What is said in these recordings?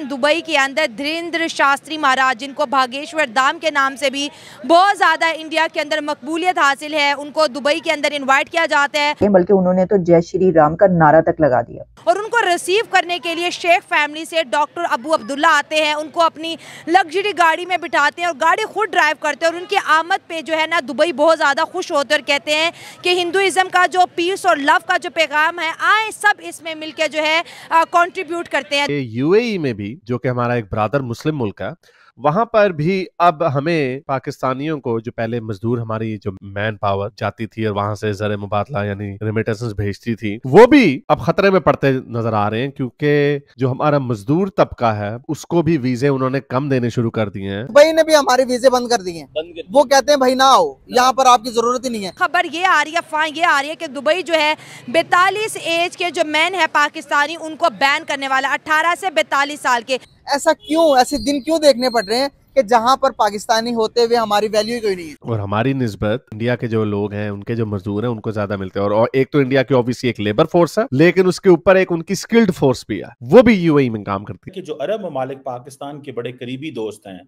हैं दुबई के अंदर धीरेन्द्र शास्त्री महाराज, जिनको भागेश्वर धाम के नाम से भी बहुत ज़्यादा इंडिया के अंदर मकबूलियत हासिल है। उनको दुबई के अंदर इन्वाइट किया जाता है, बल्कि उन्होंने तो जय श्री राम का नारा तक लगा दिया। और उनको रिसीव करने के लिए शेख फैमिली से डॉक्टर अबू अब्दुल्ला आते हैं, उनको अपनी लग्जरी गाड़ी में बिठाते हैं और गाड़ी खुद ड्राइव करते हैं। और उनकी आमद पे जो है ना दुबई बहुत ज़्यादा खुश होते और कहते हैं कि हिंदुइज्म का जो पीस और लव का जो पैगाम है, आए सब इसमें मिलकर जो है कंट्रीब्यूट करते हैं। यूएई में भी, जो कि हमारा एक ब्रादर मुस्लिम मुल्क है, वहां पर भी अब हमें पाकिस्तानियों को, जो पहले मजदूर हमारी जो मैन पावर जाती थी और वहां से ज़र मुबादला यानी रेमिटेंसेस भेजती थी, वो भी अब खतरे में पड़ते नजर आ रहे हैं, क्योंकि जो हमारा मजदूर तबका है उसको भी वीजे उन्होंने कम देने शुरू कर दिए हैं। दुबई ने भी हमारे वीजे बंद कर दिए हैं। वो कहते हैं भाई ना आओ, यहाँ पर आपकी जरूरत ही नहीं है। खबर ये आ रही है, अफवाह ये आ रही है कि दुबई जो है 42 एज के जो मैन है पाकिस्तानी, उनको बैन करने वाला, 18 से 42 साल के। ऐसा क्यों, ऐसे दिन क्यों देखने पड़ रहे हैं कि जहां पर पाकिस्तानी होते हुए हमारी वैल्यू ही कोई नहीं है। और हमारी निस्बत इंडिया के जो लोग हैं, उनके जो मजदूर हैं, उनको ज्यादा मिलते हैं। और एक तो इंडिया की ऑब्वियसली एक लेबर फोर्स है, लेकिन उसके ऊपर एक उनकी स्किल्ड फोर्स भी है, वो भी यूएई में काम करती है। कि जो अरब ममालिक पाकिस्तान के बड़े करीबी दोस्त हैं,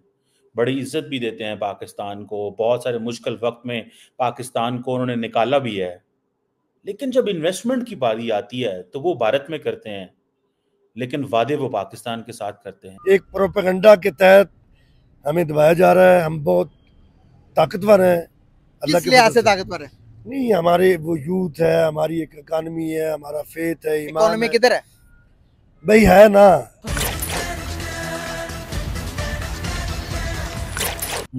बड़ी इज्जत भी देते हैं पाकिस्तान को, बहुत सारे मुश्किल वक्त में पाकिस्तान को उन्होंने निकाला भी है, लेकिन जब इन्वेस्टमेंट की बारी आती है तो वो भारत में करते हैं, लेकिन वादे वो पाकिस्तान के साथ करते हैं। एक प्रोपेगेंडा के तहत हमें दबाया जा रहा है, हम बहुत ताकतवर हैं। अल्लाह के लिहाज से ताकतवर है नहीं, हमारे वो यूथ है, हमारी एक इकॉनमी है, हमारा फेथ है, ईमान इकॉनमी किधर है भाई, है ना।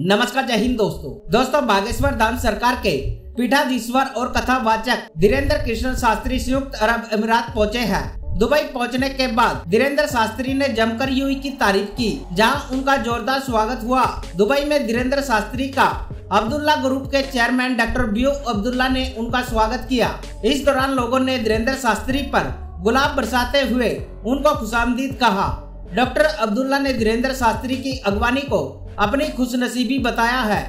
नमस्कार, जय हिंद दोस्तों। भागेश्वर धाम सरकार के पीठाधीश्वर और कथावाचक धीरेन्द्र कृष्ण शास्त्री संयुक्त अरब अमीरात पहुँचे हैं। दुबई पहुंचने के बाद धीरेन्द्र शास्त्री ने जमकर यूएई की तारीफ की, जहां उनका जोरदार स्वागत हुआ। दुबई में धीरेन्द्र शास्त्री का अब्दुल्ला ग्रुप के चेयरमैन डॉक्टर बियो अब्दुल्ला ने उनका स्वागत किया। इस दौरान लोगों ने धीरेन्द्र शास्त्री पर गुलाब बरसाते हुए उनको खुशामदीद कहा। डॉक्टर अब्दुल्ला ने धीरेन्द्र शास्त्री की अगवानी को अपनी खुशनसीबी बताया है।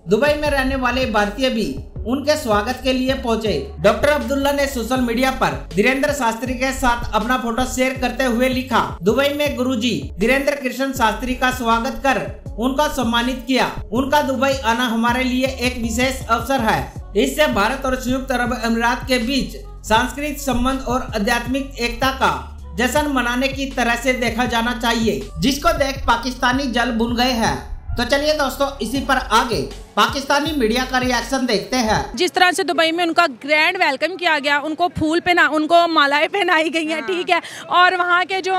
दुबई में रहने वाले भारतीय भी उनके स्वागत के लिए पहुंचे। डॉक्टर अब्दुल्ला ने सोशल मीडिया पर धीरेन्द्र शास्त्री के साथ अपना फोटो शेयर करते हुए लिखा, दुबई में गुरुजी धीरेन्द्र कृष्ण शास्त्री का स्वागत कर उनका सम्मानित किया। उनका दुबई आना हमारे लिए एक विशेष अवसर है। इससे भारत और संयुक्त अरब अमीरात के बीच सांस्कृतिक संबंध और आध्यात्मिक एकता का जश्न मनाने की तरह से देखा जाना चाहिए, जिसको देख पाकिस्तानी जल भुन गए हैं। तो चलिए दोस्तों, इसी पर आगे पाकिस्तानी मीडिया का रिएक्शन देखते हैं। जिस तरह से दुबई में उनका ग्रैंड वेलकम किया गया, उनको मालाएं पहनाई गई हैं, ठीक है, और वहाँ के जो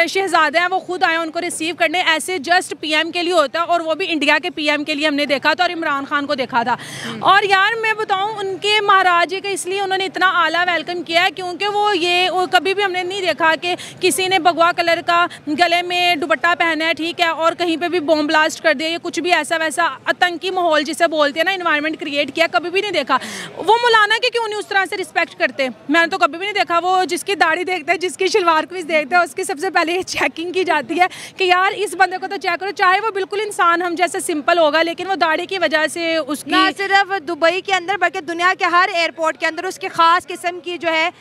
शहजादे हैं वो खुद आए उनको रिसीव करने। ऐसे जस्ट पीएम के लिए होता है, और वो भी इंडिया के पीएम के लिए हमने देखा था, और इमरान खान को देखा था। और यार मैं बताऊँ, उनके महाराज जी का इसलिए उन्होंने इतना आला वेलकम किया है क्योंकि वो कभी भी हमने नहीं देखा कि किसी ने भगवा कलर का गले में दुपट्टा पहना है, ठीक है, और कहीं पर भी बॉम्ब ब्लास्ट कर दिया या कुछ भी ऐसा वैसा की माहौल जिसे बोलते हैं ना, एनवायरनमेंट क्रिएट किया, कभी भी नहीं देखा। वो मौलाना के क्यों नहीं उस तरह से रिस्पेक्ट करते, मैंने तो कभी भी नहीं देखा। वो जिसकी दाढ़ी देखते हैं, जिसकी शलवार कमीज देखते हैं, उसकी सबसे पहले चेकिंग की जाती है कि यार इस बंदे को तो चेक करो, चाहे वो बिल्कुल इंसान हम जैसे सिंपल होगा, लेकिन वो दाढ़ी की वजह से उसकी, ना सिर्फ दुबई के अंदर बल्कि दुनिया के हर एयरपोर्ट के अंदर उसकी खास किस्म की जो है,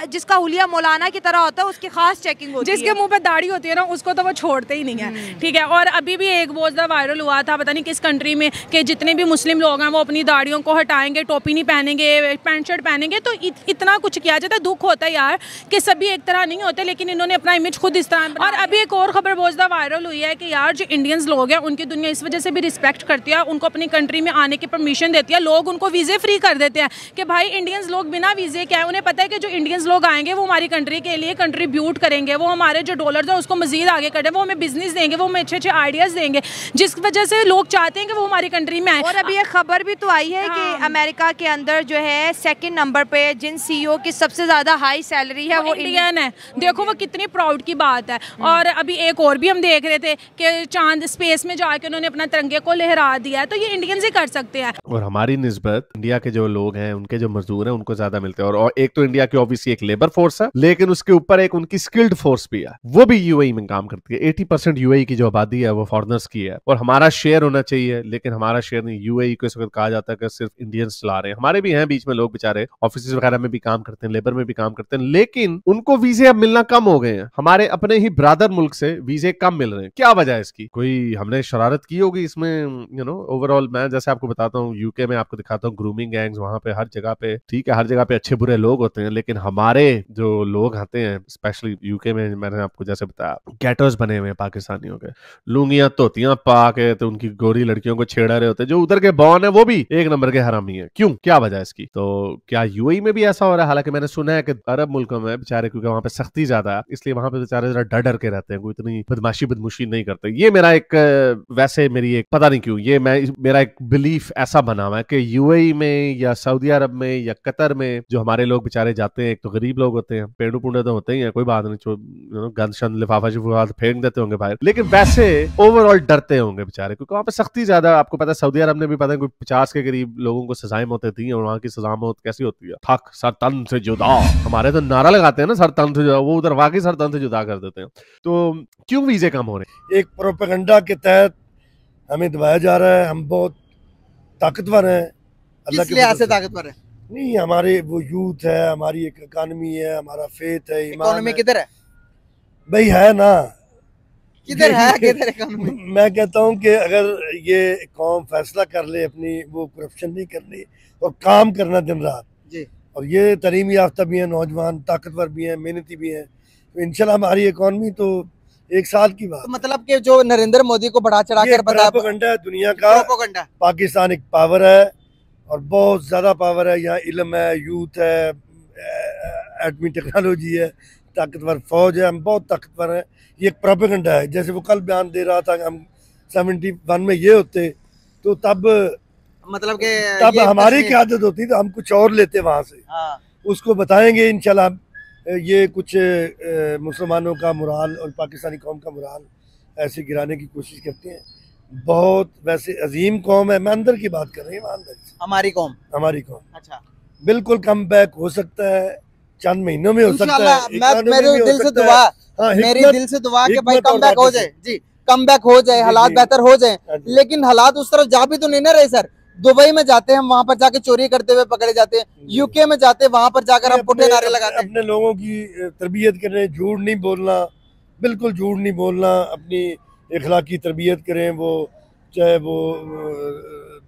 जिसका हुलिया मौलाना की तरह होता है, उसकी खास चेकिंग होती है। जिसके मुंह पे दाढ़ी होती है ना, उसको तो वो छोड़ते ही नहीं है, ठीक है। और अभी भी एक बहुत ज्यादा वायरल हुआ था, पता नहीं किस कंट्री में, कि जितने भी मुस्लिम लोग हैं वो अपनी दाढ़ियों को हटाएंगे, टोपी नहीं पहनेंगे, पैंट शर्ट पहनेंगे। तो इतना कुछ किया जाता है। दुख होता है यार कि सभी एक तरह नहीं होते, लेकिन इन्होंने अपना इमेज खुद इस तरह। और अभी एक और खबर बहुत ज़्यादा वायरल हुई है कि यार जो इंडियंस लोग हैं उनकी दुनिया इस वजह से भी रिस्पेक्ट करती है, उनको अपनी कंट्री में आने की परमिशन देती है। लोग उनको वीज़े फ्री कर देते हैं कि भाई इंडियंस लोग बिना वीज़े क्या है, उन्हें पता है कि जो इंडियंस लोग आएंगे वो हमारी कंट्री के लिए कंट्रीब्यूट करेंगे, वो हमारे जो डॉलर्स हैं उसको मजीद आगे करें, वो हमें बिजनेस देंगे, वो हमें अच्छे अच्छे आइडियाज़ देंगे, जिस वजह से लोग चाहते हैं कि वो हमारी कंट्री में आए। और अभी एक खबर भी तो आई है कि अमेरिका के अंदर जो है सेकंड नंबर पे जिन सीईओ की सबसे ज्यादा हाई सैलरी है वो इंडियन है। देखो वो कितनी प्राउड की बात है। और अभी एक और भी हम देख रहे थे कि चांद स्पेस में जाके उन्होंने अपना तिरंगे को लहरा दिया है, तो ये इंडियंस ही कर सकते हैं। और हमारी निस्बत इंडिया के जो लोग हैं, उनके जो मजदूर हैं, उनको ज्यादा मिलते हैं। और एक तो इंडिया की ऑब्वियसली एक लेबर फोर्स है, लेकिन उसके ऊपर एक उनकी स्किल्ड फोर्स भी है, वो भी यूएई में काम करती है। 80% यूएई की जो आबादी है वो फॉरेनर्स की है, और हमारा शेयर होना चाहिए, लेकिन हमारा शेयर नहीं। यूएई को इस वक्त कहा जाता है कि सिर्फ इंडियंस चला रहे हैं, हमारे भी हैं बीच में लोग बेचारे ऑफिस वगैरह में भी काम करते हैं, लेबर में भी काम करते हैं, लेकिन उनको वीजे अब मिलना कम हो गए हैं। हमारे अपने ही ब्रदर मुल्क से वीजे कम मिल रहे हैं। क्या वजह है इसकी? कोई हमने शरारत की होगी इसमें, ओवरऑल मैं जैसे आपको बताता हूँ, यूके में आपको दिखाता हूँ ग्रूमिंग गैंग्स वहां पे हर जगह पे, ठीक है, हर जगह पे अच्छे बुरे लोग होते हैं, लेकिन हमारे जो लोग आते हैं स्पेशली यूके में, मैंने आपको जैसे बताया गेटर्स बने हुए हैं पाकिस्तानियों के, लुंगियां धोतियां पा के तो उनकी गोरी लड़कियों को छेड़ा रहे होते हैं। जो उधर के बॉन है वो भी एक नंबर के हरामी है। क्यों, क्या वजह है इसकी? तो क्या यूएई में भी ऐसा हो रहा है? हालांकि मैंने सुना है कि अरब मुल्कों में बेचारे, क्योंकि वहां पे सख्ती ज्यादा है, इसलिए वहां पे बेचारे जरा डर डर के रहते हैं, कोई इतनी बदमाशी नहीं करते। ये मेरा एक वैसे मेरी एक पता नहीं क्यों ये मेरा एक बिलीफ ऐसा बना हुआ है कि यूएई में या सऊदी अरब में या कतर में जो हमारे लोग बेचारे जाते हैं, एक तो गरीब लोग होते हैं, पेड़ू पुंडे तो होते ही हैं, कोई बात नहीं, गंद शंद लिफाफा शिफाफा फेंक देते होंगे बाहर, लेकिन वैसे ओवरऑल डरते होंगे बेचारे, क्योंकि वहां पे सख्ती ज्यादा। आपको पता है सऊदी अरब में भी पता है कोई 50 के करीब लोगों को सजाएं मौतें थी, और वहां की सजा मौत कैसी होती है? ठक सर तन से जुदा। हमारे तो नारा लगाते हैं ना, सर तन से जुदा, वो उधर वाकई सर तन से जुदा कर देते हैं। तो क्यों वीजे कम हो रहे हैं? एक प्रोपेगेंडा के तहत हमें दबाया जा रहा है, हम बहुत ताकतवर हैं। अल्लाह किस लिहाज से ताकतवर है? नहीं, हमारे वो यूथ है, हमारी एक इकानमी है, हमारा फेथ है, ईमान इकोनॉमी है। किधर है? भाई है ना, किधर है, किधर इकोनॉमी? मैं कहता हूँ कि अगर ये कौम फैसला कर ले अपनी, वो करप्शन नहीं करनी और काम करना दिन रात जी, और ये तालीम याफ्ता भी है, नौजवान ताकतवर भी हैं, मेहनती भी हैं, तो इंशाल्लाह हमारी इकॉनमी तो एक साल की बात। तो मतलब कि जो नरेंद्र मोदी को बढ़ा चढ़ा कर प्रोपेगेंडा है दुनिया का। प्रोपेगेंडा। पाकिस्तान एक पावर है और बहुत ज्यादा पावर है। यहाँ इल्म है, यूथ है, एटमी टेक्नोलॉजी है, ताकतवर फौज है, हम बहुत ताकतवर हैं। ये एक प्रोपेगेंडा है। जैसे वो कल बयान दे रहा था कि हम 71 में ये होते तो तब मतलब कि तब हमारी क़यादत होती तो हम कुछ और लेते वहां से। हाँ। उसको बताएंगे इंशाल्लाह। ये कुछ मुसलमानों का मुराल और पाकिस्तानी कौम का मुराल ऐसे गिराने की कोशिश करते हैं। बहुत वैसे अजीम कौम है, मैं अंदर की बात कर रही हूँ, ईमानदारी से। हमारी कौम अच्छा, बिल्कुल कम बैक हो सकता है, चंद महीनों में हो सकता है। मेरे दिल से दुआ, मेरी दिल से दुआ कि भाई कम बैक हो जाए जी, कम बैक हो जाए, हालात बेहतर हो जाए। लेकिन हालात उस तरफ जा भी तो नहीं ना रहे सर। दुबई में जाते हैं हम, वहां पर जाके चोरी करते हुए पकड़े जाते हैं। यूके में जाते हैं, वहां पर जाकर हम पुट्ठे नारे लगाते हैं। अपने लोगों की तरबियत करें, झूठ नहीं बोलना, बिल्कुल झूठ नहीं बोलना, अपनी इखलाकी तरबियत करें। वो चाहे वो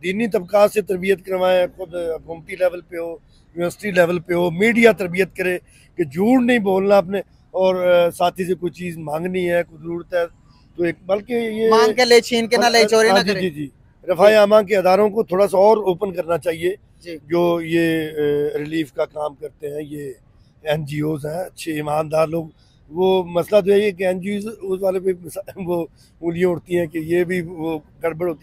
दीनी तबका से तरबियत करवाएं, खुद हुकूमती लेवल पे हो, यूनिवर्सिटी लेवल पे हो, मीडिया तरबियत करे कि झूठ नहीं बोलना अपने, और साथी से कोई चीज़ मांगनी है, कोई ज़रूरत है तो एक, बल्कि ये मांग के ले, छीन के ना ले, चोरी ना करे। जी, रफ़ाए आमा के अदारों को थोड़ा सा और ओपन करना चाहिए, जो ये रिलीफ का काम करते हैं, ये NGOs हैं, अच्छे ईमानदार लोग। वो मसला तो यही है कि NGOs वाले पे वो उंगलियां उठती हैं कि ये भी वो गड़बड़ होती है।